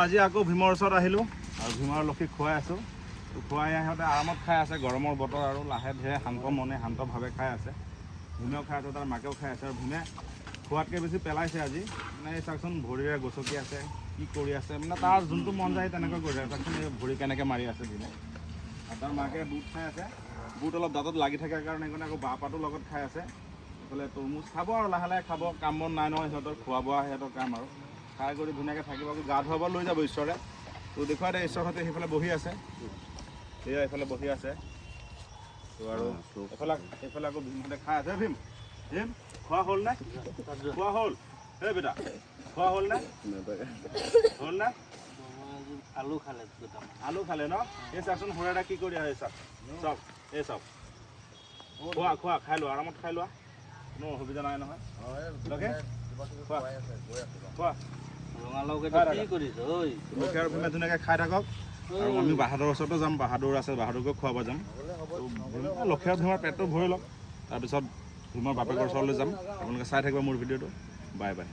আজি আকৌ ভীমৰ ওচৰত আহিলোঁ আৰু ভীমৰ লক্ষীক খুৱাই আছোঁ। খুৱাই সিহঁতে আৰামত খাই আছে, গৰমৰ বতৰ আৰু লাহে ধীৰে শান্ত মনে শান্তভাৱে খাই আছে। ভীমেও খাই আছে, তাৰ মাকেও খাই আছে আৰু ভীমে খোৱাতকৈ বেছি পেলাইছে আজি। মানে এই চাওকচোন ভৰিৰে গচকি আছে, কি কৰি আছে, মানে তাৰ যোনটো মন যায় তেনেকৈ কৰি আছে। চাওকচোন এই ভৰি কেনেকৈ মাৰি আছে ভীমে। আৰু তাৰ মাকে বুট খাই আছে, বুট অলপ দাঁতত লাগি থাকে কাৰণে সেইকাৰণে আকৌ বাঁহ পাতো লগত খাই আছে। এইফালে তৰমুজ খাব আৰু লাহে লাহে খাব, কাম বন নাই নহয় সিহঁতৰ, খোৱা বোৱা সিহঁতৰ কাম আৰু। খাই কৰি ধুনীয়াকৈ থাকিব, গা ধুৱাব লৈ যাব ঈশ্বৰে। তো দেখুৱাই দে ঈশ্বৰহঁতে সেইফালে বহি আছে, সেয়া এইফালে বহি আছে। তো আৰু এইফালে আকৌ ভীমহঁতে খাই আছে। ভীম ভীম খোৱা হ'ল নে? খোৱা হ'ল? এই বেটা খোৱা হ'ল নে? হ'ল নে? আলু খালে আলু খালে ন? এই চাওকচোন খুৰাটা কি কৰি আছে চাওক, চাওক এই চাওক। খোৱা খোৱা, খাই লোৱা, আৰামত খাই লোৱা, কোনো অসুবিধা নাই নহয়। খোৱা খোৱা। ৰঙালাও কি কৰিছ ঐ? লক্ষী আৰু ভীমে ধুনীয়াকৈ খাই থাকক। আৰু আমি বাহাদুৰৰ ওচৰতো যাম, বাহাদুৰ আছে, বাহাদুৰকো খুৱাব যাম। লক্ষী আৰু ভীমৰ পেটটো ভৰি লওক, তাৰপিছত ভীমৰ বাপেকৰ ওচৰলৈ যাম। আপোনালোকে চাই থাকিব মোৰ ভিডিঅ'টো। Bye bye.